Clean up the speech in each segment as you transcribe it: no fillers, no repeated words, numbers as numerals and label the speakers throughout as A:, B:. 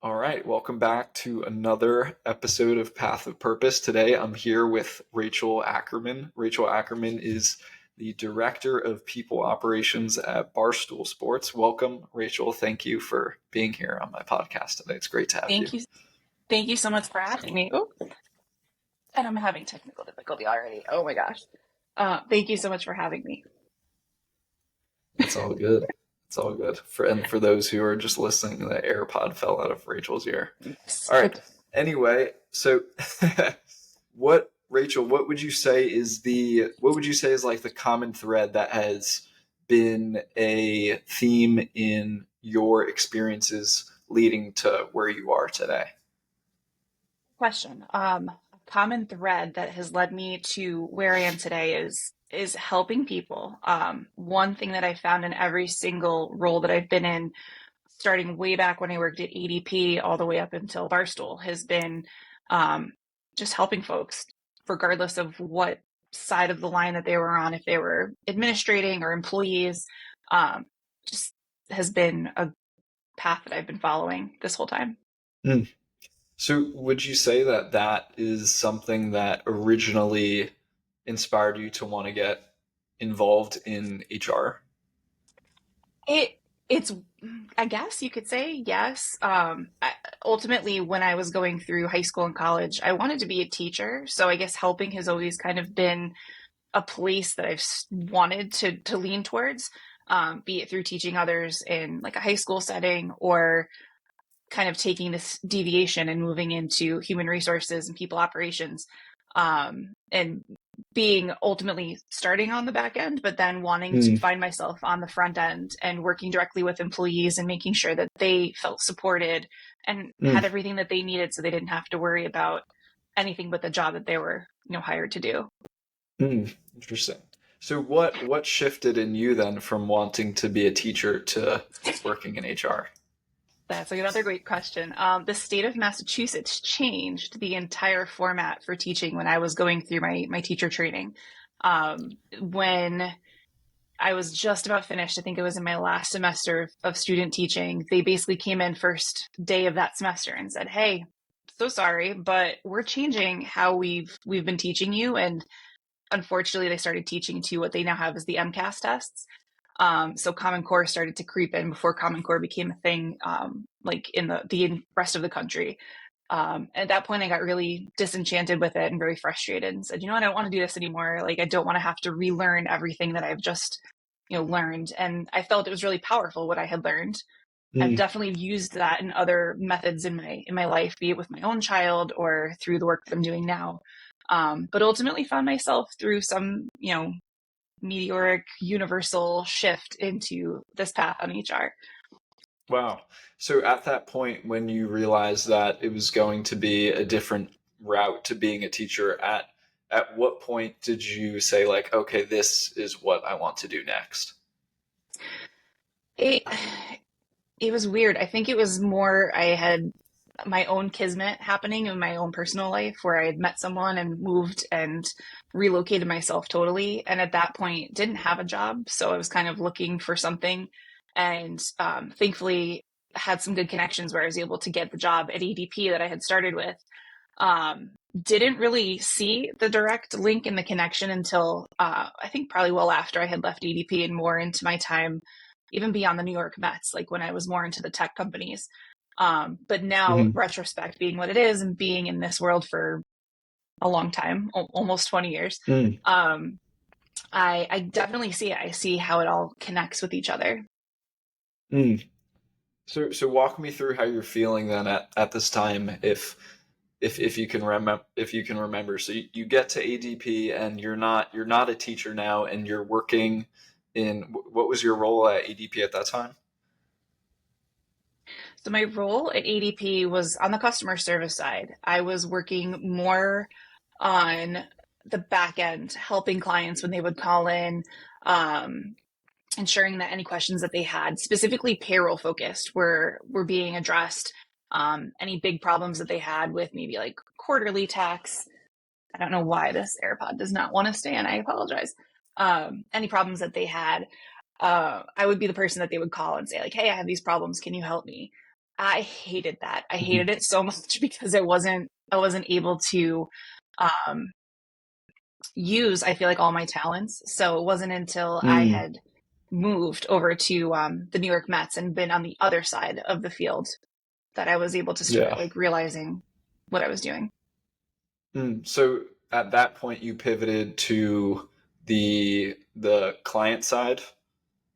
A: All right, welcome back to another episode of Path of Purpose. Today I'm here with Rachel Ackerman. Rachel Ackerman is the Director of People Operations at Barstool Sports. Welcome, Rachel. Thank you for being here on my podcast today. It's great to have you.
B: Thank you. Thank you so much for having me. Oh, and I'm having technical difficulty already. Oh my gosh. Thank you so much for having me.
A: It's all good. It's all good. For those who are just listening, the AirPod fell out of Rachel's ear.
B: Yes.
A: All right. Anyway, so what would you say is like the common thread that has been a theme in your experiences leading to where you are today?
B: Question. A common thread that has led me to where I am today is helping people. One thing that I found in every single role that I've been in, starting way back when I worked at ADP all the way up until Barstool, has been just helping folks, regardless of what side of the line that they were on, if they were administrating or employees. Just has been a path that I've been following this whole time.
A: Mm. So would you say that that is something that originally inspired you to want to get involved in HR?
B: It's I guess you could say yes. Ultimately, when I was going through high school and college, I wanted to be a teacher. So I guess helping has always kind of been a place that I've wanted to lean towards, be it through teaching others in like a high school setting or kind of taking this deviation and moving into human resources and people operations, and being ultimately starting on the back end, but then wanting to find myself on the front end and working directly with employees and making sure that they felt supported and had everything that they needed so they didn't have to worry about anything but the job that they were, hired to do.
A: Interesting. So what shifted in you then from wanting to be a teacher to working in HR?
B: That's another great question. The state of Massachusetts changed the entire format for teaching when I was going through my teacher training. When I was just about finished, I think it was in my last semester of student teaching, they basically came in first day of that semester and said, "Hey, so sorry, but we're changing how we've been teaching you." And unfortunately, they started teaching to what they now have as the MCAS tests. So Common Core started to creep in before Common Core became a thing, like in the rest of the country. At that point, I got really disenchanted with it and very frustrated and said, you know what, I don't want to do this anymore. Like, I don't want to have to relearn everything that I've just, learned. And I felt it was really powerful what I had learned. I've definitely used that in other methods in my life, be it with my own child or through the work that I'm doing now. But ultimately found myself through some, meteoric universal shift into this path on HR.
A: Wow. So at that point when you realized that it was going to be a different route to being a teacher, at what point did you say like, okay, this is what I want to do next?
B: It it was weird. I think it was more I had my own kismet happening in my own personal life where I had met someone and moved and relocated myself totally. And at that point, didn't have a job. So I was kind of looking for something. And thankfully, had some good connections where I was able to get the job at ADP that I had started with. Didn't really see the direct link in the connection until I think probably well after I had left ADP and more into my time, even beyond the New York Mets, like when I was more into the tech companies. But now, retrospect being what it is and being in this world for a long time, almost 20 years, I definitely see it. I see how it all connects with each other.
A: So walk me through how you're feeling then at this time, if you can remember. So you get to ADP and you're not a teacher now, and you're working in, what was your role at ADP at that time?
B: So my role at ADP was on the customer service side. I was working more on the back end, helping clients when they would call in, ensuring that any questions that they had, specifically payroll focused, were being addressed. Any big problems that they had with maybe like quarterly tax. I don't know why this AirPod does not want to stay in. I apologize. Any problems that they had, I would be the person that they would call and say like, "Hey, I have these problems. Can you help me?" I hated that. I hated it so much because I wasn't able to um, use, I feel like, all my talents. So it wasn't until I
A: Mm,
B: had moved over to the New York Mets and been on the other side of the field that I was able to start
A: yeah.
B: like realizing what I was doing.
A: So at that point, you pivoted to the client side. Is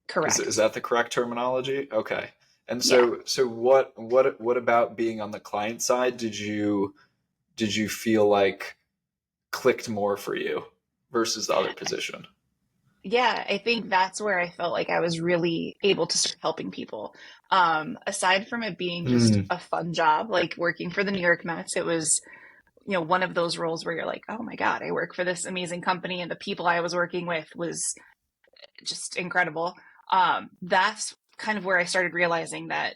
B: Correct.
A: that the correct terminology? Okay. And
B: Yeah.
A: so what about being on the client side did you feel like clicked more for you versus the other position?
B: Yeah, I think that's where I felt like I was really able to start helping people. Aside from it being just
A: Mm,
B: a fun job, like working for the New York Mets, it was, one of those roles where you're like, oh my God, I work for this amazing company and the people I was working with was just incredible. That's kind of where I started realizing that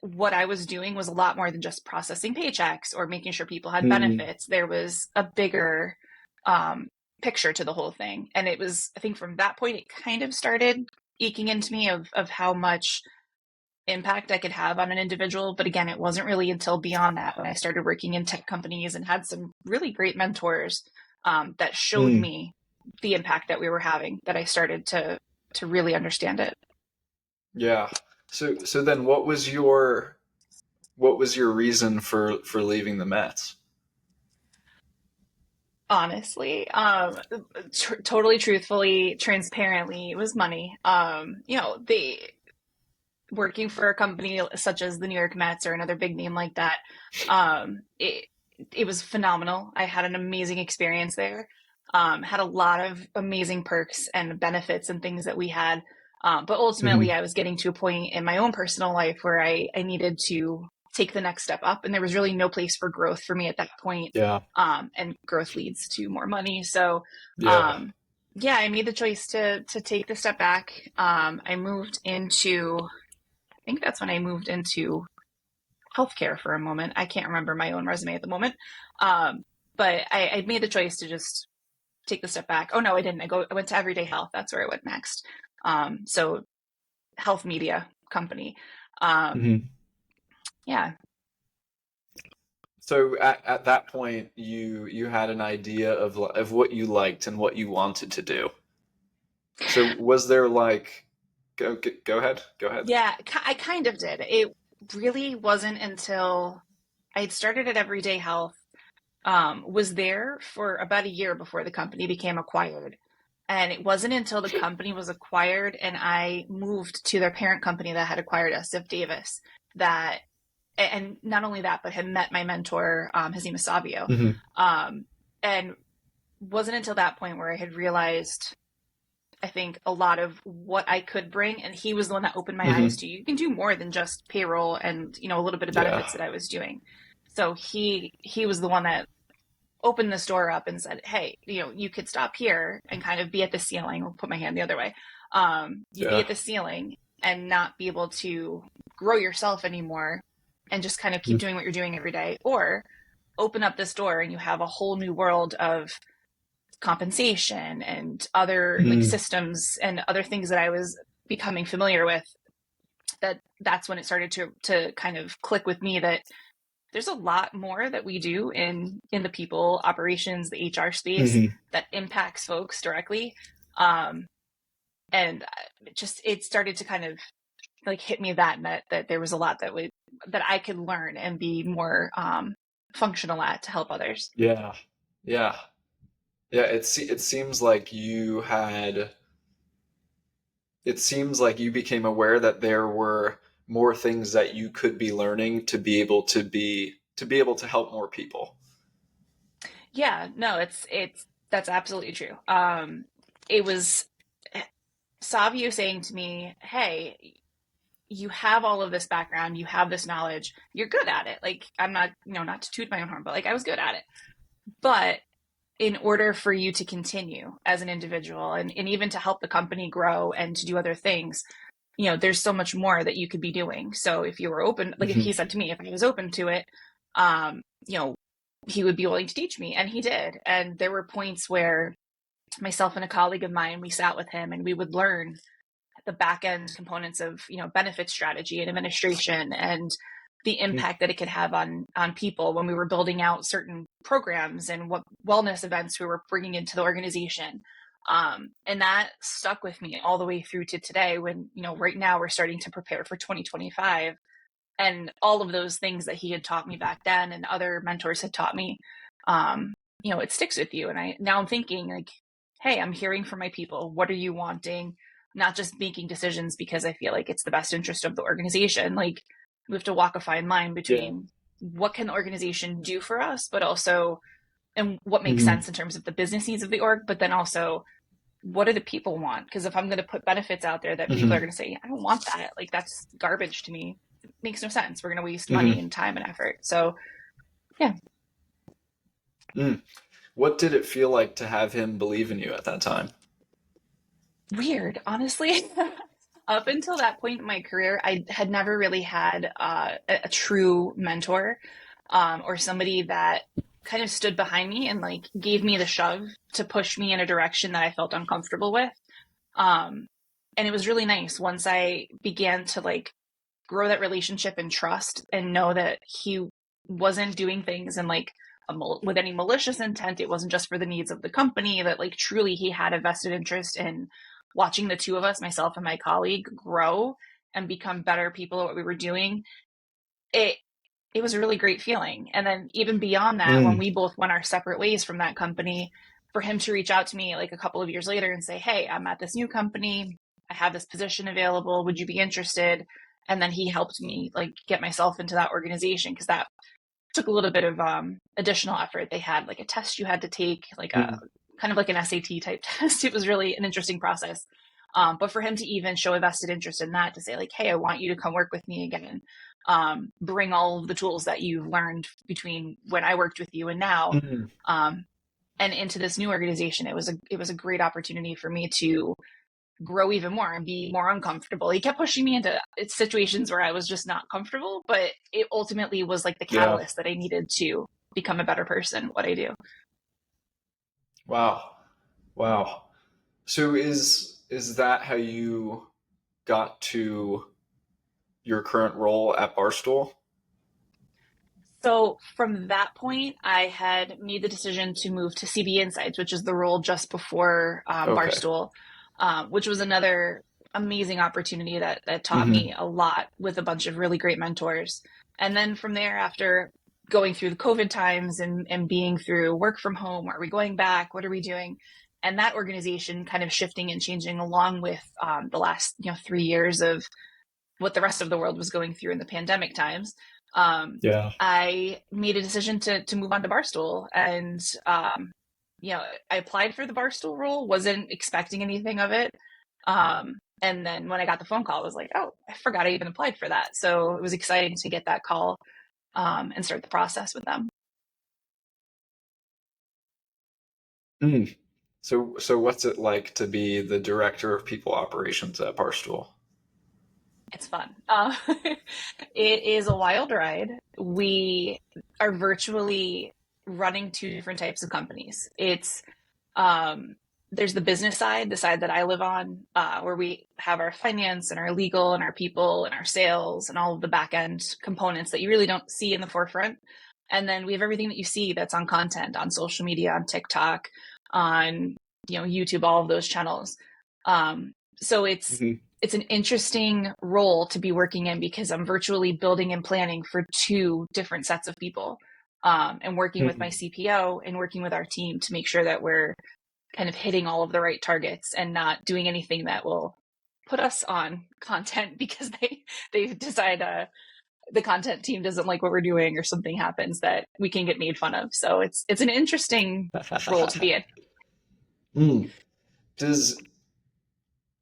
B: what I was doing was a lot more than just processing paychecks or making sure people had
A: mm,
B: benefits. There was a bigger um, picture to the whole thing. And it was, I think from that point, it kind of started eking into me of how much impact I could have on an individual. But again, it wasn't really until beyond that when I started working in tech companies and had some really great mentors that showed
A: mm.
B: me the impact that we were having that I started to really understand it.
A: Yeah. So then what was your reason for leaving the Mets?
B: Honestly, totally truthfully, transparently, it was money. They working for a company such as the New York Mets or another big name like that. It was phenomenal. I had an amazing experience there. Had a lot of amazing perks and benefits and things that we had. But ultimately,
A: Hmm.
B: I was getting to a point in my own personal life where I needed to take the next step up, and there was really no place for growth for me at that point.
A: Yeah.
B: And growth leads to more money. So,
A: Yeah.
B: um, yeah, I made the choice to take the step back. I moved into I think that's when I moved into healthcare for a moment. I can't remember my own resume at the moment. Um, but I made the choice to just take the step back. Oh no, I didn't. I went to Everyday Health. That's where I went next. So health media company. Um,
A: Hmm.
B: yeah.
A: So at that point, you had an idea of what you liked and what you wanted to do. So was there like, go ahead, go ahead.
B: Yeah, I kind of did. It really wasn't until I had started at Everyday Health, was there for about a year before the company became acquired. And it wasn't until the company was acquired and I moved to their parent company that had acquired us, Ziff Davis, that, and not only that, but had met my mentor. His name is Savio.
A: Hmm.
B: Um, and wasn't until that point where I had realized, I think, a lot of what I could bring. And he was the one that opened my eyes
A: Hmm.
B: to, you can do more than just payroll and, a little bit of
A: Yeah.
B: benefits that I was doing. So he was the one that opened this door up and said, hey, you could stop here and kind of be at the ceiling. I'll put my hand the other way. You be
A: Yeah.
B: at the ceiling and not be able to grow yourself anymore and just kind of keep doing what you're doing every day, or open up this door and you have a whole new world of compensation and other like
A: Mm-hmm.
B: systems and other things that I was becoming familiar with. That's when it started to kind of click with me that there's a lot more that we do in the people operations, the HR space
A: Hmm.
B: that impacts folks directly. Um, and it started to kind of like hit me that there was a lot that I could learn and be more functional at to help others.
A: Yeah. Yeah. Yeah. It seems like you became aware that there were more things that you could be learning to be able to help more people.
B: Yeah, no, it's that's absolutely true. It was Savio saying to me, "Hey, you have all of this background, you have this knowledge, you're good at it. Like I'm not, not to toot my own horn, but like I was good at it. But in order for you to continue as an individual and even to help the company grow and to do other things, there's so much more that you could be doing. So if you were open, like if
A: Hmm.
B: he said to me, if I was open to it, um, you know, he would be willing to teach me. And he did. And there were points where myself and a colleague of mine, we sat with him and we would learn the back end components of, benefit strategy and administration and the impact that it could have on people when we were building out certain programs and what wellness events we were bringing into the organization. And that stuck with me all the way through to today when, right now we're starting to prepare for 2025, and all of those things that he had taught me back then and other mentors had taught me, it sticks with you. And now I'm thinking like, hey, I'm hearing from my people. What are you wanting? Not just making decisions because I feel like it's the best interest of the organization. Like, we have to walk a fine line
A: Yeah.
B: between what can the organization do for us, but also, and what makes
A: Mhm.
B: sense in terms of the business needs of the org, but then also what do the people want? Because if I'm going to put benefits out there that people are
A: Mhm.
B: going to say, I don't want that, like that's garbage to me. It makes no sense. We're going to waste money
A: Mhm.
B: and time and effort. So yeah,
A: Mm. What did it feel like to have him believe in you at that time?
B: weird, honestly. Up until that point in my career, I had never really had a true mentor, or somebody that kind of stood behind me and like gave me the shove to push me in a direction that I felt uncomfortable with. Um, and it was really nice once I began to like grow that relationship and trust and know that he wasn't doing things in like with any malicious intent. It wasn't just for the needs of the company, that like truly he had a vested interest in watching the two of us, myself and my colleague, grow and become better people at what we were doing. It it was a really great feeling. And then even beyond that, when
A: Mm.
B: we both went our separate ways from that company, for him to reach out to me like a couple of years later and say, hey, I'm at this new company. I have this position available. Would you be interested? And then he helped me like get myself into that organization, because that took a little bit of additional effort. They had like a test you had to take, like a
A: Mm.
B: kind of like an SAT type test. It was really an interesting process. But for him to even show a vested interest in that, to say like, hey, I want you to come work with me again, bring all of the tools that you've learned between when I worked with you and now,
A: Mm.
B: um, and into this new organization, it was a great opportunity for me to grow even more and be more uncomfortable. He kept pushing me into situations where I was just not comfortable, but it ultimately was like the
A: Yeah.
B: catalyst that I needed to become a better person, what I do.
A: Wow. Wow. So is that how you got to your current role at Barstool?
B: So from that point, I had made the decision to move to CB Insights, which is the role just before
A: Okay.
B: Barstool, which was another amazing opportunity that taught me
A: Mhm.
B: a lot with a bunch of really great mentors. And then from there, after going through the COVID times and being through work from home, are we going back? What are we doing? And that organization kind of shifting and changing along with the last 3 years of what the rest of the world was going through in the pandemic times,
A: Yeah.
B: I made a decision to move on to Barstool. And, I applied for the Barstool role, wasn't expecting anything of it. And then when I got the phone call, I was like, oh, I forgot I even applied for that. So it was exciting to get that call, and start the process with them.
A: Mm. So what's it like to be the director of people operations at Barstool?
B: It's fun. It is a wild ride. We are virtually running two different types of companies. It's um, there's the business side, the side that I live on, where we have our finance and our legal and our people and our sales and all of the back end components that you really don't see in the forefront. And then we have everything that you see that's on content, on social media, on TikTok, on YouTube, all of those channels. So
A: Mhm.
B: it's an interesting role to be working in, because I'm virtually building and planning for two different sets of people, and working with my
A: Mhm.
B: CPO and working with our team to make sure that we're kind of hitting all of the right targets and not doing anything that will put us on content because they decide the content team doesn't like what we're doing, or something happens that we can get made fun of. So it's an interesting role to be in.
A: Mm. Does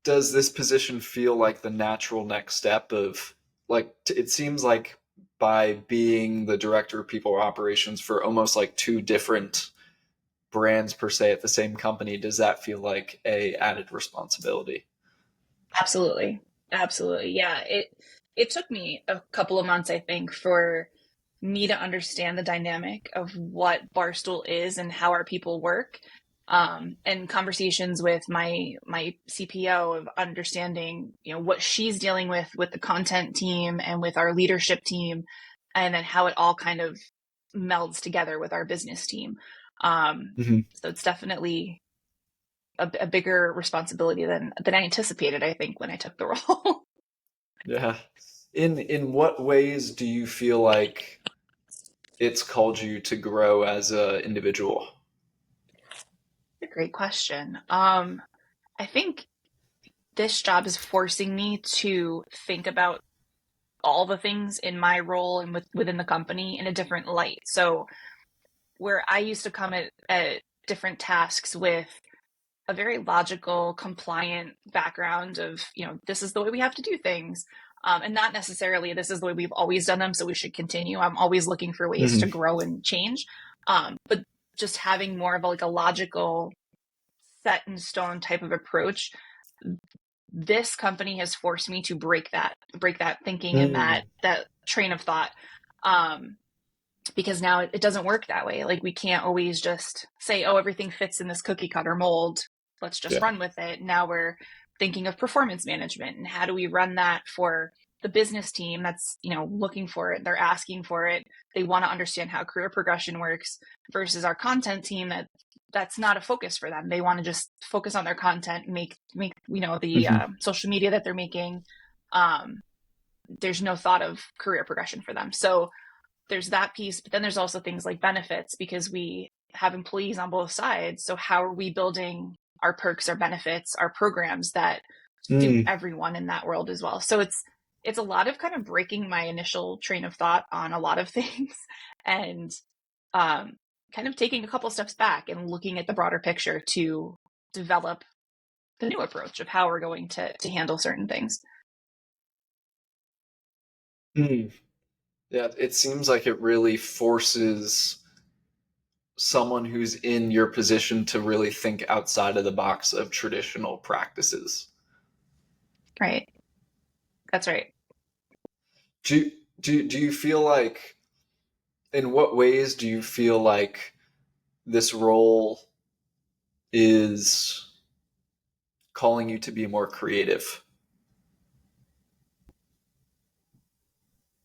A: does this position feel like the natural next step of like it seems like by being the director of people operations for almost like two different brands per se at the same company, does that feel like a added responsibility?
B: Absolutely. Absolutely. Yeah. It took me a couple of months, I think, for me to understand the dynamic of what Barstool is and how our people work. And conversations with my CPO of understanding, what she's dealing with the content team and with our leadership team. and then how it all kind of melds together with our business team.
A: Hmm.
B: So it's definitely a bigger responsibility than I anticipated, I think, when I took the role.
A: Yeah. In what ways do you feel like it's called you to grow as an individual?
B: A great question. I think this job is forcing me to think about all the things in my role and within the company in a different light. So where I used to come at different tasks with a very logical, compliant background of, this is the way we have to do things. And not necessarily this is the way we've always done them, so we should continue. I'm always looking for ways to
A: Hmm.
B: grow and change. But just having more of a logical, set in stone type of approach, this company has forced me to break that thinking and
A: Mm.
B: that train of thought. Because now it doesn't work that way. Like we can't always just say, oh, everything fits in this cookie cutter mold. Let's just
A: Yeah.
B: run with it. Now we're thinking of performance management and how do we run that for the business team that's, looking for it. They're asking for it. They want to understand how career progression works versus our content team that's not a focus for them. They want to just focus on their content, make, the
A: Hmm.
B: social media that they're making. Um, there's no thought of career progression for them. So there's that piece, but then there's also things like benefits because we have employees on both sides. So how are we building our perks, our benefits, our programs that suit
A: Mm.
B: everyone in that world as well? So it's a lot of kind of breaking my initial train of thought on a lot of things and um, kind of taking a couple steps back and looking at the broader picture to develop the new approach of how we're going to handle certain things.
A: Mm. Yeah, it seems like it really forces someone who's in your position to really think outside of the box of traditional practices.
B: Right. That's right.
A: Do you, do you feel like, in what ways do you feel like this role is calling you to be more creative?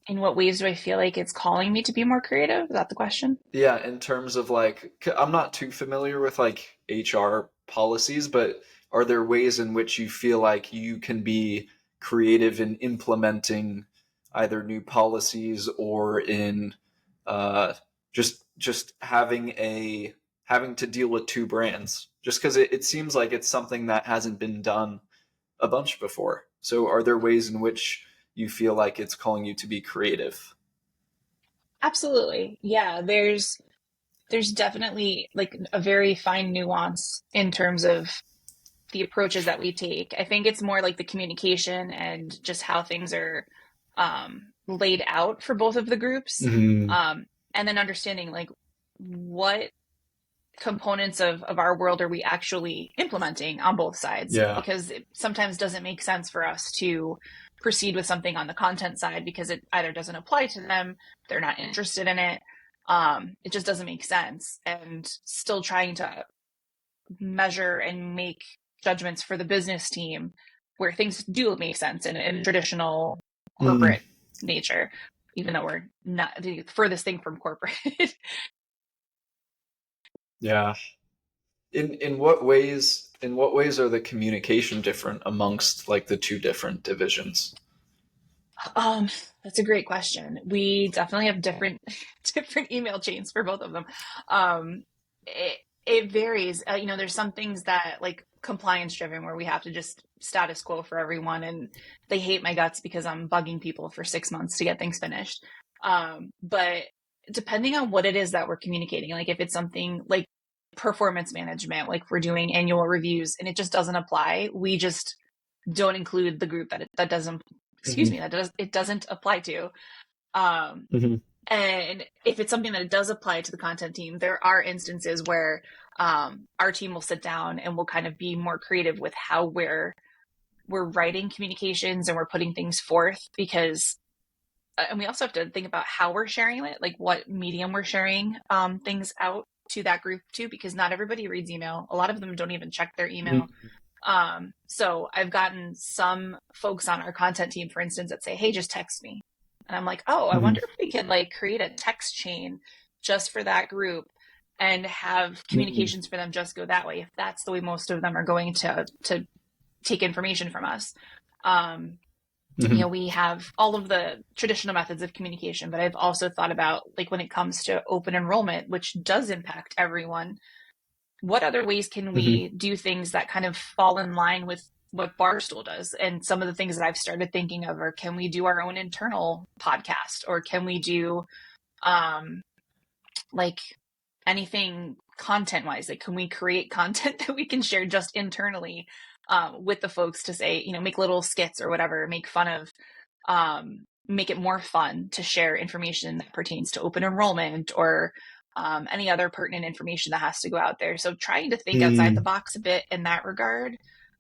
B: In what ways do I feel like it's calling me to be more creative? Is that the question?
A: Yeah, in terms of like, I'm not too familiar with like HR policies, but are there ways in which you feel like you can be creative in implementing either new policies or in uh, just having to deal with two brands? Just because it seems like it's something that hasn't been done a bunch before. So, are there ways in which you feel like it's calling you to be creative?
B: Absolutely. Yeah, there's definitely like a very fine nuance in terms of the approaches that we take. I think it's more like the communication and just how things are laid out for both of the groups.
A: Hmm.
B: And then understanding like what components of our world are we actually implementing on both sides,
A: Yeah.
B: because it sometimes doesn't make sense for us to proceed with something on the content side because it either doesn't apply to them, they're not interested in it. It just doesn't make sense, and still trying to measure and make judgments for the business team where things do make sense in traditional
A: Mm.
B: corporate nature, even though we're not the furthest thing from corporate.
A: Yeah. In what ways are the communication different amongst like the two different divisions?
B: Um, that's a great question. We definitely have different different email chains for both of them. Um, it varies. There's some things that like compliance driven where we have to just status quo for everyone, and they hate my guts because I'm bugging people for 6 months to get things finished. But depending on what it is that we're communicating, like if it's something like performance management, like we're doing annual reviews and it just doesn't apply, we just don't include the group that doesn't, excuse
A: Hmm.
B: me, it doesn't apply to. Um,
A: Hmm.
B: and if it's something that it does apply to the content team, there are instances where our team will sit down and we'll kind of be more creative with how we're writing communications and we're putting things forth, because and we also have to think about how we're sharing it, like what medium we're sharing things out to that group too, because not everybody reads email. A lot of them don't even check their email. So I've gotten some folks on our content team, for instance, that say, hey, just text me. And I'm like, oh, I
A: Hmm.
B: wonder if we could like create a text chain just for that group and have
A: Hmm.
B: communications for them just go that way if that's the way most of them are going to take information from us. Um,
A: Hmm.
B: we have all of the traditional methods of communication, but I've also thought about like when it comes to open enrollment, which does impact everyone, what other ways can
A: Hmm.
B: we do things that kind of fall in line with what Barstool does? And some of the things that I've started thinking of are, can we do our own internal podcast, or can we do um, like anything content wise? Like, can we create content that we can share just internally with the folks to say, make little skits or whatever, make fun of, make it more fun to share information that pertains to open enrollment or any other pertinent information that has to go out there. So trying to think outside the
A: Hmm.
B: box a bit in that regard.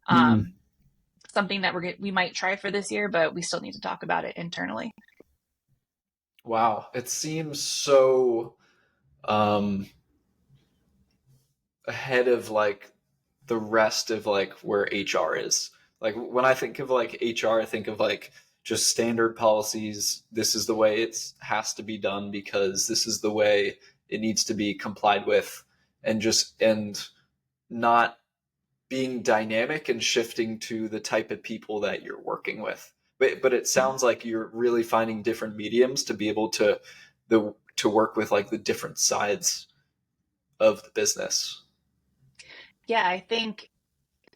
A: Hmm.
B: Um, Something that we might try for this year, but we still need to talk about it internally.
A: Wow, it seems so um, ahead of like the rest of like where HR is. Like when I think of like HR, I think of like just standard policies. This is the way it has to be done because this is the way it needs to be complied with, and not being dynamic and shifting to the type of people that you're working with. But it sounds like you're really finding different mediums to be able to work with like the different sides of the business.
B: Yeah, I think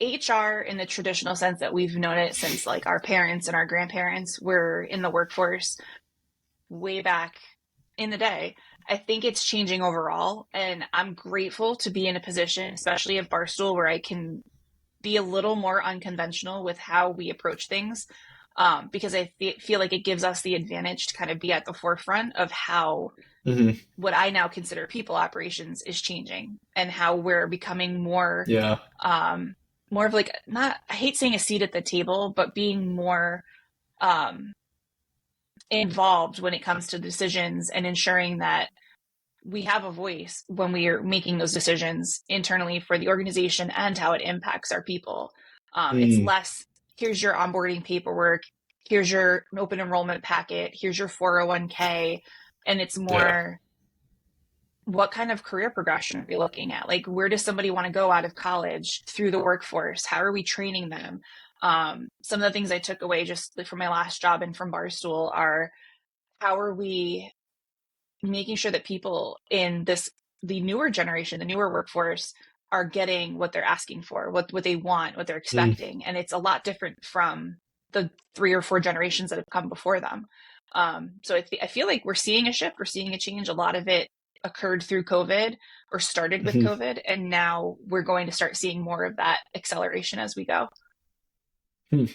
B: HR in the traditional sense that we've known it since like our parents and our grandparents were in the workforce way back in the day. I think it's changing overall, and I'm grateful to be in a position, especially at Barstool, where I can be a little more unconventional with how we approach things, because I feel like it gives us the advantage to kind of be at the forefront of how
A: Hmm.
B: what I now consider people operations is changing, and how we're becoming more,
A: Yeah.
B: um, more of like, not, I hate saying a seat at the table, but being more um, involved when it comes to decisions and ensuring that we have a voice when we are making those decisions internally for the organization and how it impacts our people. It's
A: Mm.
B: less, here's your onboarding paperwork, here's your open enrollment packet, here's your 401k. And it's
A: Yeah.
B: more, what kind of career progression are we looking at? Like, where does somebody want to go out of college through the workforce? How are we training them? Some of the things I took away just from my last job and from Barstool are, how are we making sure that people in the newer generation, the newer workforce, are getting what they're asking for, what they want, what they're
A: Mm.
B: expecting. And it's a lot different from the 3 or 4 generations that have come before them. So I feel like we're seeing a shift, we're seeing a change. A lot of it occurred through COVID or started with
A: Hmm.
B: COVID. And now we're going to start seeing more of that acceleration as we go.
A: Hmm.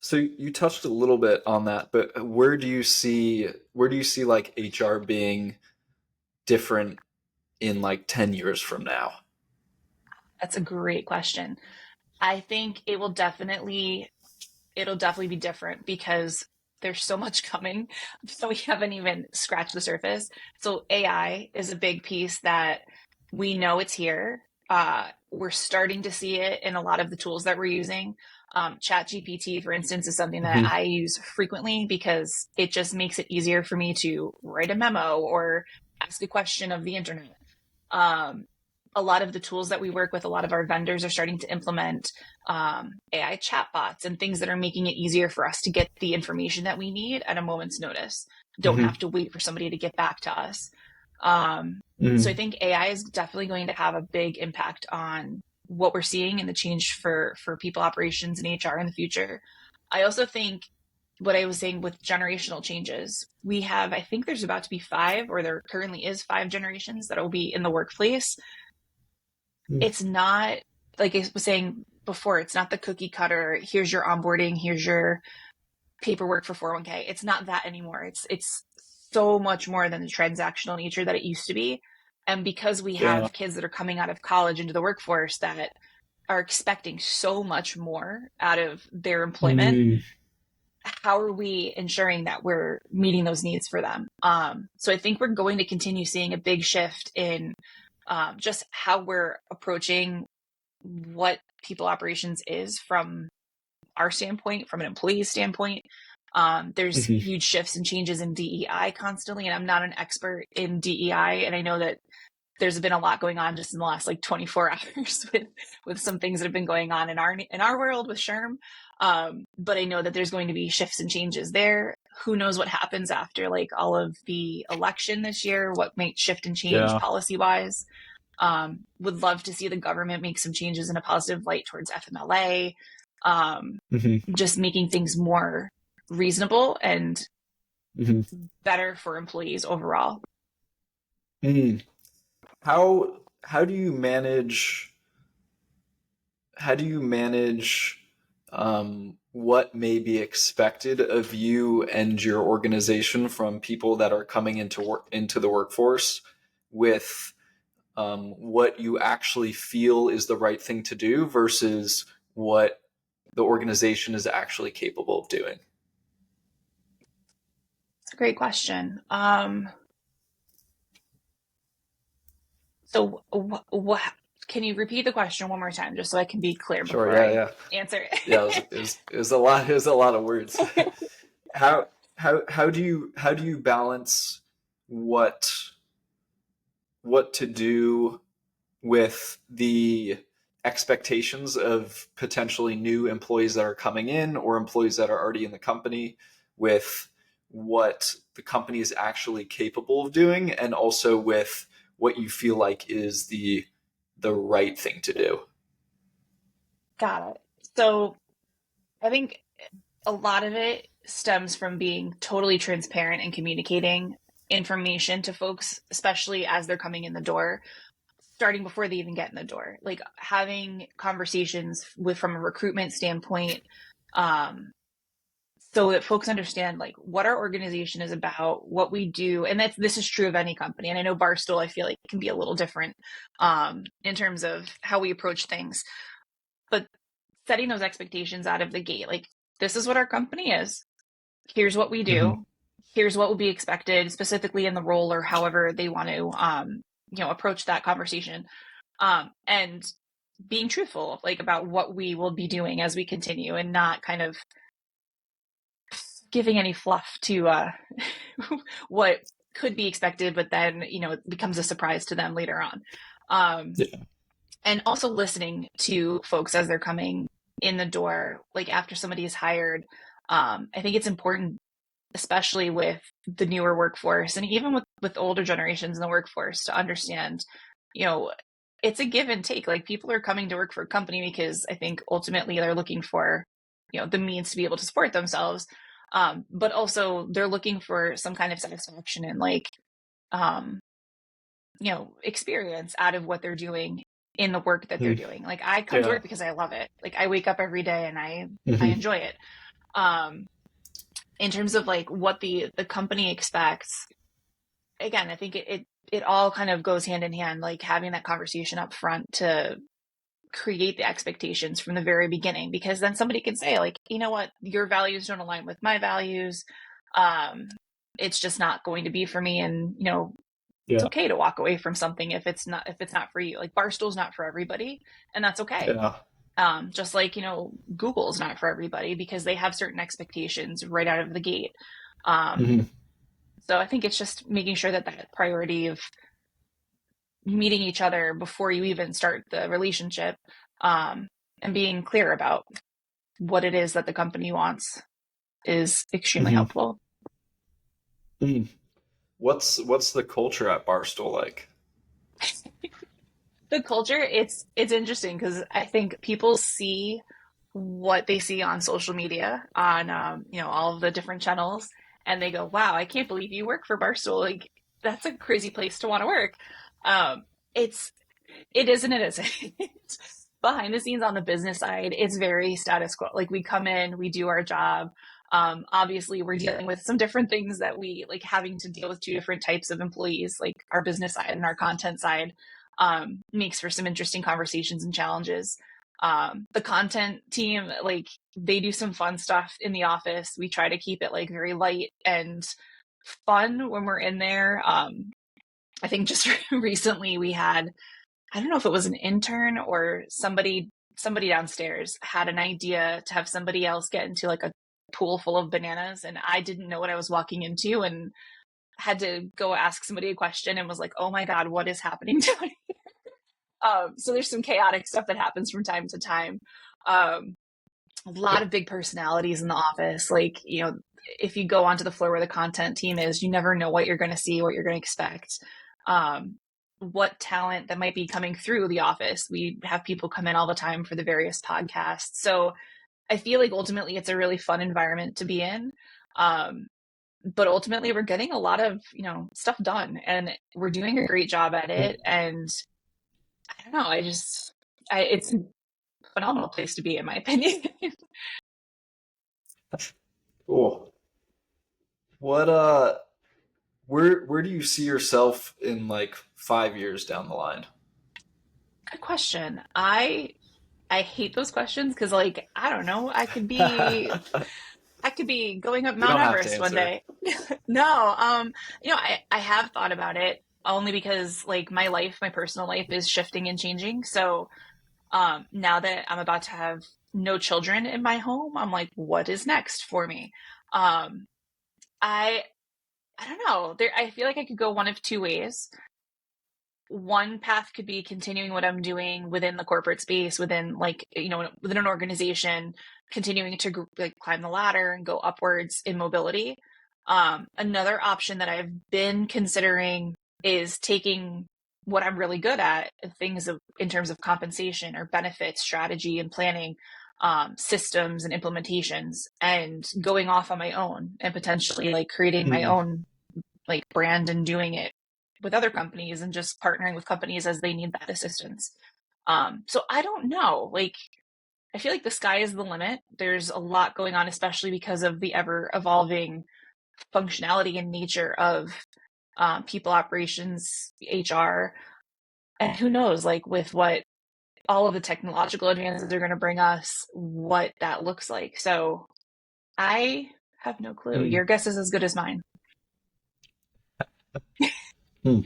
A: So you touched a little bit on that, but where do you see like HR being different in like 10 years from now?
B: That's a great question. I think it'll definitely be different because there's so much coming. So we haven't even scratched the surface. So AI is a big piece that we know it's here. We're starting to see it in a lot of the tools that we're using. Chat GPT, for instance, is something that
A: Hmm.
B: I use frequently because it just makes it easier for me to write a memo or ask a question of the internet. Um, a lot of the tools that we work with, a lot of our vendors are starting to implement AI chatbots and things that are making it easier for us to get the information that we need at a moment's notice. Don't
A: Hmm.
B: have to wait for somebody to get back to us. Um, so I
A: Hmm.
B: think AI is definitely going to have a big impact on what we're seeing and the change for people operations and HR in the future. I also think what I was saying with generational changes, we have, I think there's about to be 5, or there currently is 5 generations that will be in the workplace. It's not, like I was saying before, it's not the cookie cutter. Here's your onboarding. Here's your paperwork for 401k. It's not that anymore. It's so much more than the transactional nature that it used to be. And because we
A: Yeah.
B: have kids that are coming out of college into the workforce that are expecting so much more out of their employment,
A: Mm.
B: how are we ensuring that we're meeting those needs for them? So I think we're going to continue seeing a big shift in just how we're approaching what people operations is from our standpoint, from an employee standpoint. There's
A: Hmm.
B: huge shifts and changes in DEI constantly, and I'm not an expert in DEI, and I know that there's been a lot going on just in the last like 24 hours with some things that have been going on in our world with SHRM. But I know that there's going to be shifts and changes there. Who knows what happens after like all of the election this year? What might shift and change
A: Yeah.
B: policy wise? Would love to see the government make some changes in a positive light towards FMLA.
A: Hmm.
B: Just making things more reasonable and
A: Hmm.
B: better for employees overall.
A: Hmm. How do you manage what may be expected of you and your organization from people that are coming into the workforce with what you actually feel is the right thing to do versus what the organization is actually capable of doing?
B: It's a great question. So, what? Can you repeat the question one more time, just so I can be clear
A: Sure.
B: before
A: Yeah.
B: I
A: Yeah.
B: answer
A: Yeah.
B: it?
A: It was a lot. It was a lot of words. how how do you balance what to do with the expectations of potentially new employees that are coming in or employees that are already in the company with what the company is actually capable of doing and also with what you feel like is the right thing to do?
B: Got it. So, I think a lot of it stems from being totally transparent and communicating information to folks, especially as they're coming in the door, starting before they even get in the door. Like having conversations with from a recruitment standpoint, um, so that folks understand like what our organization is about, what we do, and this is true of any company. And I know Barstool, I feel like can be a little different in terms of how we approach things, but setting those expectations out of the gate, like this is what our company is. Here's what we
A: Mm-hmm.
B: do. Here's what will be expected specifically in the role or however they want to, approach that conversation. And being truthful, like about what we will be doing as we continue and not kind of giving any fluff to what could be expected, but then, it becomes a surprise to them later on. Um,
A: Yeah.
B: and also listening to folks as they're coming in the door, like after somebody is hired. I think it's important, especially with the newer workforce and even with older generations in the workforce, to understand, you know, it's a give and take. Like people are coming to work for a company because I think ultimately they're looking for, the means to be able to support themselves. But also they're looking for some kind of satisfaction and like, um, experience out of what they're doing in the work that they're
A: Mm.
B: doing. Like I come to
A: Yeah.
B: work because I love it. Like I wake up every day and I
A: Mm-hmm.
B: enjoy it. Um, in terms of like what the company expects, again, I think it all kind of goes hand in hand, like having that conversation up front to create the expectations from the very beginning, because then somebody can say like, you know what, your values don't align with my values. um it's just not going to be for me, and it's
A: Yeah.
B: okay to walk away from something if it's not for you. Like Barstool's not for everybody, and that's okay.
A: Yeah.
B: Just like Google's not for everybody because they have certain expectations right out of the gate. um
A: Mm-hmm.
B: so I think it's just making sure that that priority of meeting each other before you even start the relationship, um, and being clear about what it is that the company wants is extremely
A: Mm-hmm.
B: helpful.
A: Mm. What's the culture at Barstool like?
B: The culture, it's interesting because I think people see what they see on social media on all of the different channels, and they go, wow, I can't believe you work for Barstool. Like that's a crazy place to want to work. um it's It is and it isn't. Behind the scenes on the business side, it's very status quo. Like we come in, we do our job. Obviously, we're dealing with some different things that we like, having to deal with two different types of employees, like our business side and our content side, makes for some interesting conversations and challenges. The content team, like they do some fun stuff in the office. We try to keep it like very light and fun when we're in there. I think just recently we had, I don't know if it was an intern or somebody downstairs had an idea to have somebody else get into like pool full of bananas, and I didn't know what I was walking into, and had to go ask somebody a question and was like, oh my God, what is happening to me? So there's some chaotic stuff that happens from time to time. Um, a lot of big personalities in the office. Like, if you go onto the floor where the content team is, you never know what you're going to see, what you're going to expect. What talent that might be coming through the office. We have people come in all the time for the various podcasts. So I feel like ultimately it's a really fun environment to be in. But ultimately we're getting a lot of, stuff done, and we're doing a great job at it. And I don't know, it's a phenomenal place to be, in my opinion.
A: Cool. What where do you see yourself in like 5 years down the line?
B: Good question. I hate those questions because, like, I don't know, I could be going up
A: You
B: Mount
A: don't have to
B: Everest one
A: answer.
B: day. No, I have thought about it, only because, like, my personal life is shifting and changing. So now that I'm about to have no children in my home, I'm like, what is next for me? Um, I I don't know. I feel like I could go one of two ways. One path could be continuing what I'm doing within the corporate space, within, like, within an organization, continuing to like climb the ladder and go upwards in mobility. Another option that I've been considering is taking what I'm really good at, in terms of compensation or benefits, strategy and planning, systems and implementations, and going off on my own and potentially like creating my
A: Mhm.
B: own like brand and doing it with other companies and just partnering with companies as they need that assistance. So I don't know. Like, I feel like the sky is the limit. There's a lot going on, especially because of the ever evolving functionality and nature of people operations, HR, and who knows, like, with what all of the technological advances are going to bring us, what that looks like. So I have no clue.
A: Mm.
B: Your guess is as good as mine.
A: Hmm.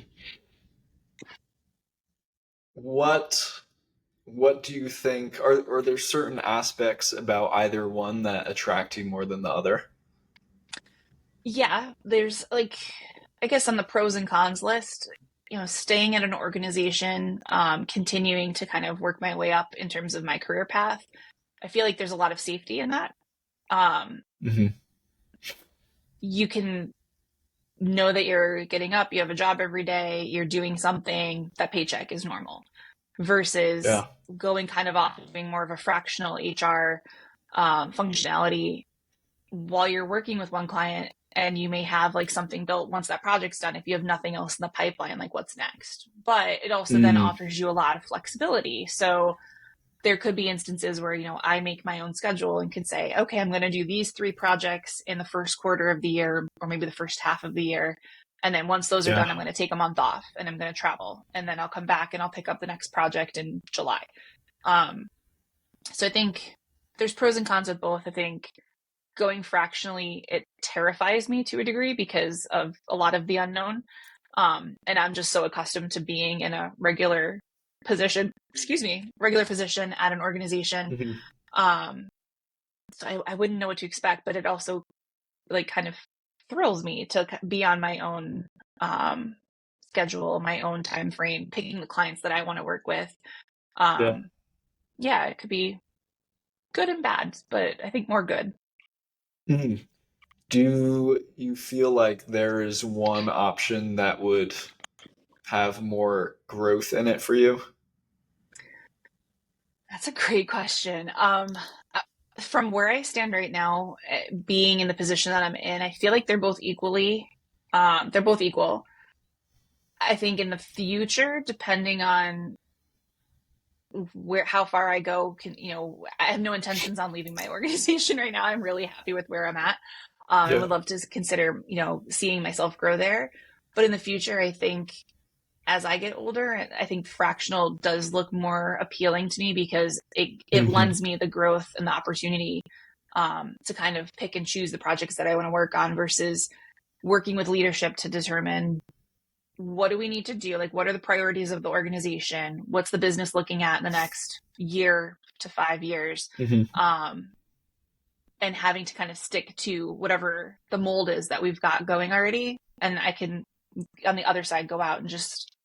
A: What what do you think are there certain aspects about either one that attract you more than the other?
B: Yeah, there's, like, I guess on the pros and cons list, staying at an organization, continuing to kind of work my way up in terms of my career path. I feel like there's a lot of safety in that. Um,
A: Hmm.
B: you can know that you're getting up, you have a job every day, you're doing something, that paycheck is normal, versus
A: Yeah.
B: going kind of off being more of a fractional HR functionality while you're working with one client, and you may have like something built once that project's done. If you have nothing else in the pipeline, like, what's next? But it also then
A: Mm.
B: offers you a lot of flexibility. So there could be instances where, I make my own schedule and can say, okay, I'm going to do these 3 projects in the first quarter of the year, or maybe the first half of the year. And then once those are
A: Yeah.
B: done, I'm going to take a month off and I'm going to travel. And then I'll come back and I'll pick up the next project in July. Um, so I think there's pros and cons with both. I think going fractionally, it terrifies me to a degree because of a lot of the unknown. And I'm just so accustomed to being in a regular position at an organization.
A: Hmm.
B: Um, so I wouldn't know what to expect, but it also, like, kind of thrills me to be on my own um, schedule, my own time frame, picking the clients that I want to work with.
A: Yeah.
B: Um, yeah, it could be good and bad, but I think more good.
A: Hmm. Do you feel like there is one option that would have more growth in it for you?
B: That's a great question. From where I stand right now, being in the position that I'm in, I feel like they're both equal. I think in the future, depending on how far I go, I have no intentions on leaving my organization right now. I'm really happy with where I'm at. And
A: Yeah.
B: would love to consider, seeing myself grow there. But in the future, I think as I get older, I think fractional does look more appealing to me because it
A: Hmm.
B: lends me the growth and the opportunity to kind of pick and choose the projects that I want to work on, versus working with leadership to determine, what do we need to do? Like, what are the priorities of the organization? What's the business looking at in the next year to 5 years?
A: Hmm.
B: Um, and having to kind of stick to whatever the mold is that we've got going already. And I can, on the other side, go out and just,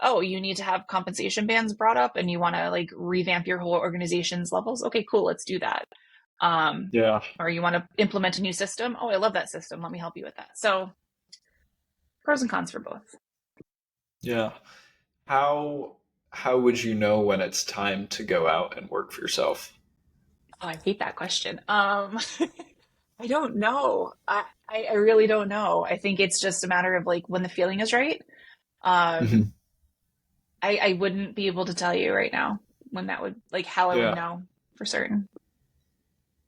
B: oh, you need to have compensation bands brought up and you want to like revamp your whole organization's levels. Okay, cool. Let's do that.
A: Yeah.
B: Or you want to implement a new system. Oh, I love that system. Let me help you with that. So pros and cons for both.
A: Yeah. How how would you know when it's time to go out and work for yourself?
B: Oh, I hate that question. I don't know. I really don't know. I think it's just a matter of like when the feeling is right. Um,
A: Mhm.
B: I wouldn't be able to tell you right now when that would, like how I would
A: Yeah.
B: know for certain.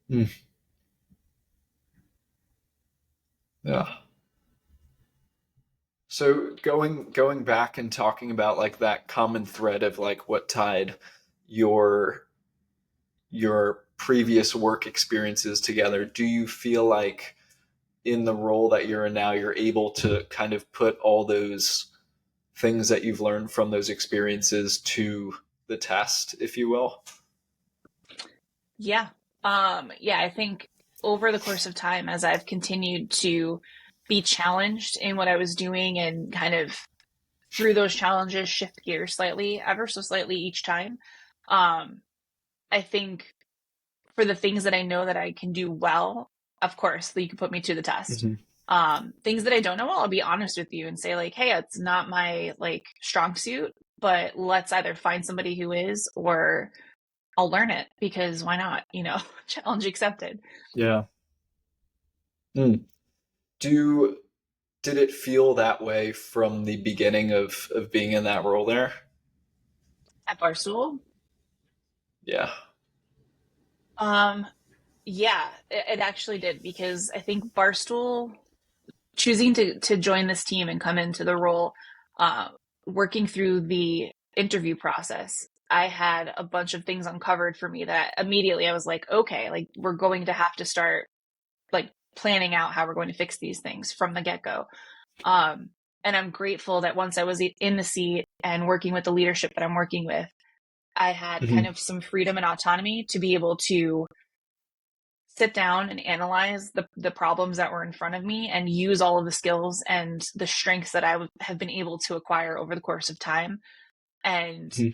A: Mm. Yeah. So going back and talking about like that common thread of like what tied your your previous work experiences together, do you feel like in the role that you're in now, you're able to kind of put all those things that you've learned from those experiences to the test, if you will?
B: Yeah. Yeah, I think over the course of time, as I've continued to be challenged in what I was doing and kind of through those challenges shift gears slightly, ever so slightly each time, um, I think for the things that I know that I can do well, of course, you can put me to the test.
A: Hmm.
B: Things that I don't know well, I'll be honest with you and say like, hey, it's not my like strong suit, but let's either find somebody who is, or I'll learn it because why not? Challenge accepted.
A: Yeah. Mm. Do did it feel that way from the beginning of being in that role there?
B: At Barstool,
A: Yeah.
B: um, yeah, it actually did because I think Barstool choosing to join this team and come into the role, uh, working through the interview process, I had a bunch of things uncovered for me that immediately I was like, okay, like we're going to have to start like planning out how we're going to fix these things from the get go. Um, and I'm grateful that once I was in the seat and working with the leadership that I'm working with, I had kind
A: Hmm.
B: of some freedom and autonomy to be able to sit down and analyze the problems that were in front of me and use all of the skills and the strengths that have been able to acquire over the course of time and
A: Hmm.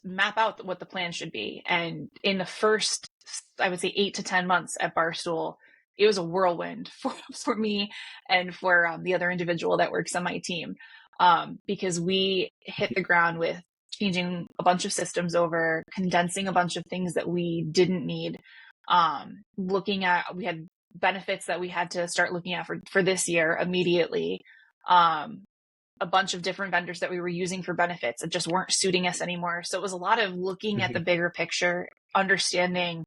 B: map out what the plan should be. And in the first, I would say 8 to 10 months at Barstool, it was a whirlwind for me and for the other individual that works on my team, because we hit the ground with changing a bunch of systems over, condensing a bunch of things that we didn't need, looking at, we had benefits that we had to start looking at for this year immediately. Um, a bunch of different vendors that we were using for benefits that just weren't suiting us anymore. So it was a lot of looking at the
A: Hmm.
B: bigger picture, understanding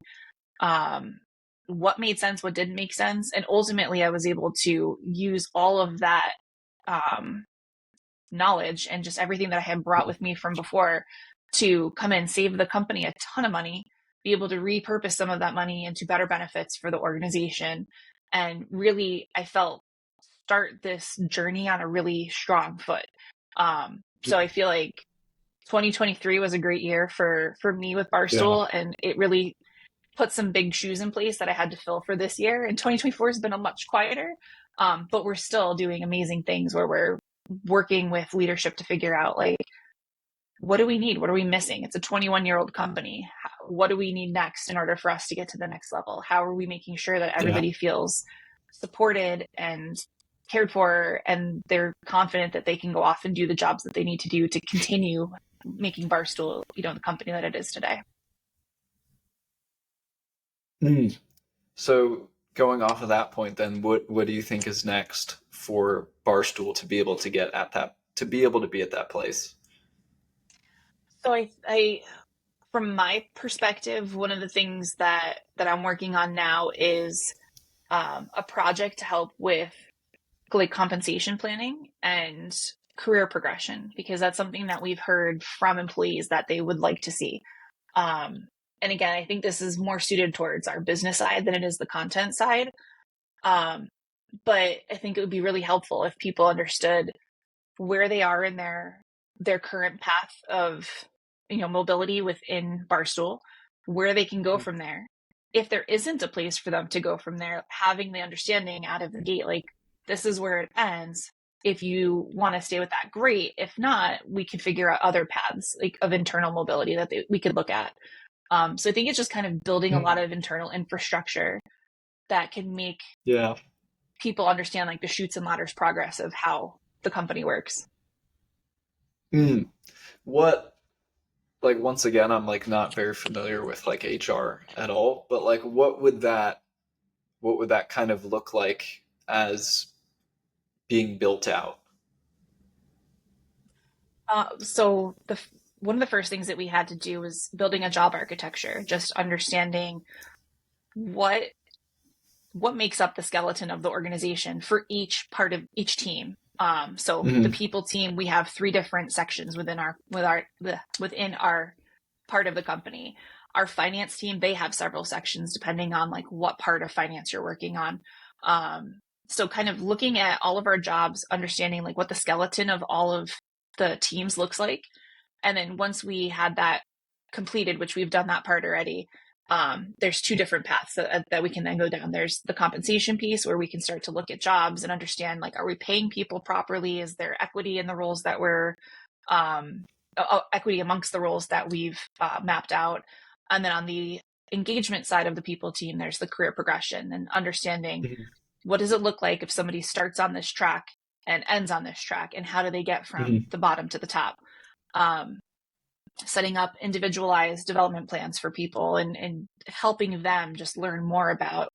B: um, what made sense, what didn't make sense. And ultimately, I was able to use all of that um, knowledge and just everything that I had brought with me from before to come in, save the company a ton of money, be able to repurpose some of that money into better benefits for the organization. And really, I felt start this journey on a really strong foot. So I feel like 2023 was a great year for me with
A: Yeah.
B: Barstool, and it really put some big shoes in place that I had to fill for this year. And 2024 has been a much quieter, but we're still doing amazing things where we're working with leadership to figure out like what do we need? What are we missing? It's a 21-year-old company. What do we need next in order for us to get to the next level? How are we making sure that
A: Yeah.
B: everybody feels supported and cared for and they're confident that they can go off and do the jobs that they need to do to continue making Barstool, the company that it is today?
A: Mm. So going off of that point, then what do you think is next for Barstool to be able to get at that to be able to be at that place?
B: So I from my perspective, one of the things that I'm working on now is a project to help with like compensation planning and career progression, because that's something that we've heard from employees that they would like to see. Um, and again, I think this is more suited towards our business side than it is the content side. Um, but I think it would be really helpful if people understood where they are in their current path of mobility within Barstool, where they can go from there, if there isn't a place for them to go from there, having the understanding out of the gate, like, this is where it ends. If you want to stay with that, great. If not, we could figure out other paths like of internal mobility that we could look at. So I think it's just kind of building a lot
A: Mm.
B: of internal infrastructure that can make
A: Yeah.
B: people understand like the chutes and ladders progress of how the company works.
A: Mm. What, like, once again, I'm like not very familiar with like HR at all, but like what would that kind of look like as being built out?
B: So one of the first things that we had to do was building a job architecture, just understanding what what makes up the skeleton of the organization for each part of each team. So the
A: Hmm.
B: people team, we have three different sections within our part of the company. Our finance team, they have several sections depending on like what part of finance you're working on. So kind of looking at all of our jobs, understanding like what the skeleton of all of the teams looks like. And then once we had that completed, which we've done that part already, there's two different paths that we can then go down. There's the compensation piece where we can start to look at jobs and understand, like, are we paying people properly? Is there equity in the roles that um, equity amongst the roles that we've mapped out? And then on the engagement side of the people team, there's the career progression and understanding
A: Hmm.
B: what does it look like if somebody starts on this track and ends on this track, and how do they get from
A: Hmm.
B: the bottom to the top? Um, Setting up individualized development plans for people and helping them just learn more about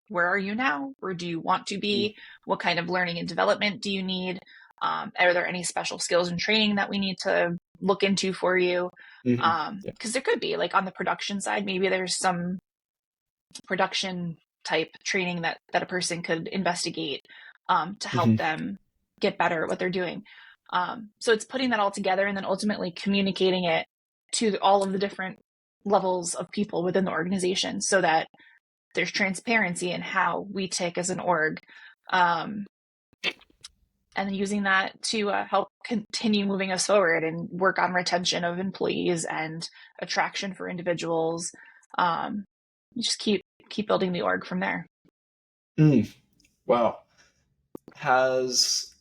B: where are you now? Where do you want to be? What kind of learning and development do you need? Are there any special skills and training that we need to look into for you?
A: Hmm. Yeah.
B: Because there could be, like on the production side, maybe there's some production type training that a person could investigate to help
A: Hmm.
B: them get better at what they're doing. So it's putting that all together and then ultimately communicating it to all of the different levels of people within the organization so that there's transparency in how we tick as an org. Um, and then using that to help continue moving us forward and work on retention of employees and attraction for individuals. Um, just keep building the org from there.
A: Mm. Wow. Has,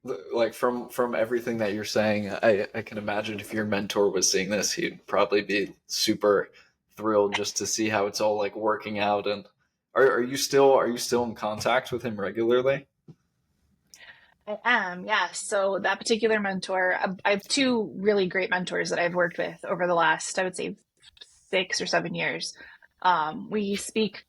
A: like, from everything that you're saying, I can imagine if your mentor was seeing this, he'd probably be super thrilled just to see how it's all like working out. And are you still in contact with him regularly?
B: I am, yes. So that particular mentor, I have two really great mentors that I've worked with over the last, I would say, 6 or 7 years. We speak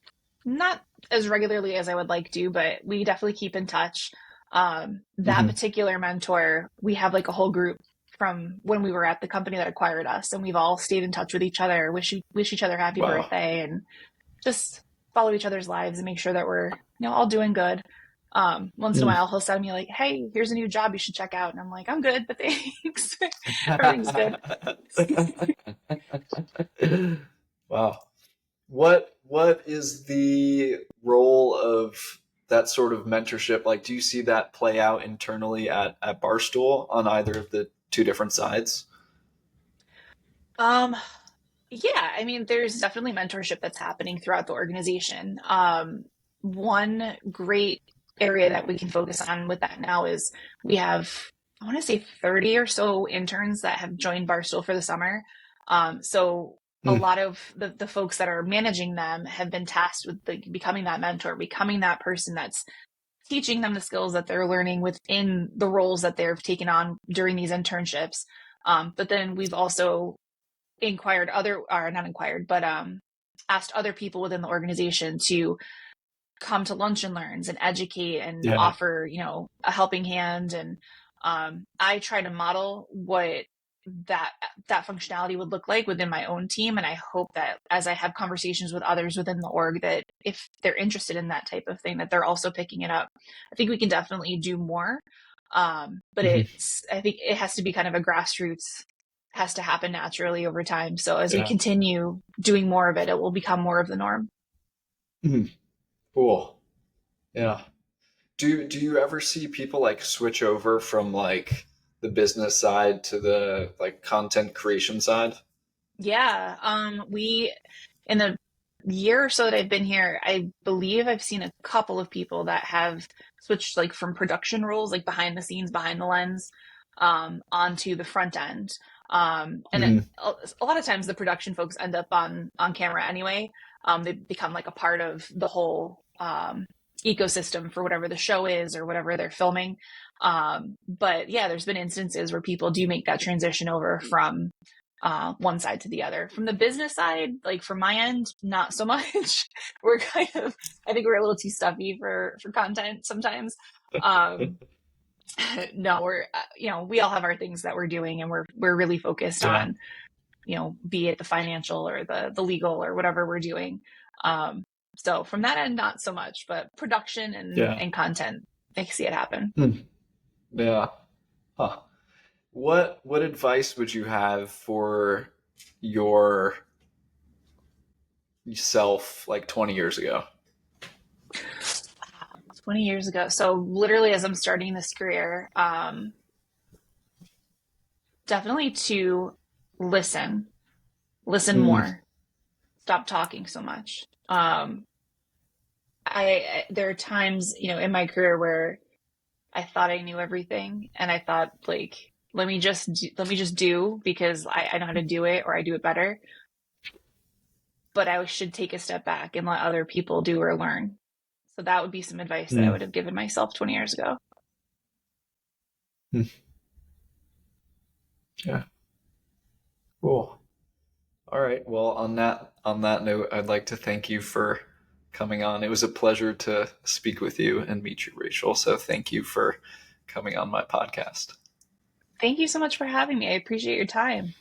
B: not as regularly as I would like to, but we definitely keep in touch. That
A: Hmm.
B: particular mentor, we have like a whole group from when we were at the company that acquired us, and we've all stayed in touch with each other, wish each other happy
A: Wow.
B: birthday, and just follow each other's lives and make sure that we're all doing good. Once in a
A: Mm.
B: while he'll send me like, hey, here's a new job you should check out, and I'm like, I'm good, but thanks. Everything's good.
A: Wow. What is the role of that sort of mentorship? Like, do you see that play out internally at Barstool on either of the two different sides?
B: um yeah, I mean, there's definitely mentorship that's happening throughout the organization. One great area that we can focus on with that now is we have, I want to say, 30 or so interns that have joined Barstool for the summer. So a
A: Mm.
B: lot of the folks that are managing them have been tasked with becoming that mentor, becoming that person that's teaching them the skills that they're learning within the roles that they've taken on during these internships. But then we've also inquired other, or not inquired, but asked other people within the organization to come to lunch and learns and educate and
A: Yeah.
B: offer, a helping hand. And I try to model what that that functionality would look like within my own team. And I hope that as I have conversations with others within the org, that if they're interested in that type of thing, that they're also picking it up. I think we can definitely do more. But
A: Hmm.
B: I think it has to be kind of a grassroots, has to happen naturally over time. So as we
A: Yeah.
B: continue doing more of it, it will become more of the norm.
A: Mm. Cool. Yeah. Do you ever see people like switch over from like the business side to the like content creation side?
B: Yeah. We in the year or so that I've been here, I believe I've seen a couple of people that have switched like from production roles, like behind the scenes, behind the lens, onto the front end. And
A: Mm-hmm.
B: a lot of times the production folks end up on camera anyway. They become like a part of the whole ecosystem for whatever the show is or whatever they're filming. But yeah, there's been instances where people do make that transition over from one side to the other. From the business side, like from my end, not so much. We're kind of, I think we're a little too stuffy for content sometimes. Um, no, we're, we all have our things that we're doing, and we're really focused
A: Yeah.
B: on, be it the financial or the legal or whatever we're doing. So from that end, not so much, but production
A: Yeah.
B: and content, I see it happen.
A: Hmm. Yeah. Huh. What advice would you have for your self like 20 years ago?
B: 20 years ago. So literally as I'm starting this career, definitely to listen, listen
A: Mm,
B: more, stop talking so much. There are times, in my career where I thought I knew everything, and I thought like, let me just do because I know how to do it, or I do it better. But I should take a step back and let other people do or learn. So that would be some advice that I
A: mm,
B: would have given myself 20 years ago.
A: mm. Yeah. Cool. All right. Well, on that note, I'd like to thank you for coming on. It was a pleasure to speak with you and meet you, Rachel. So thank you for coming on my podcast.
B: Thank you so much for having me. I appreciate your time.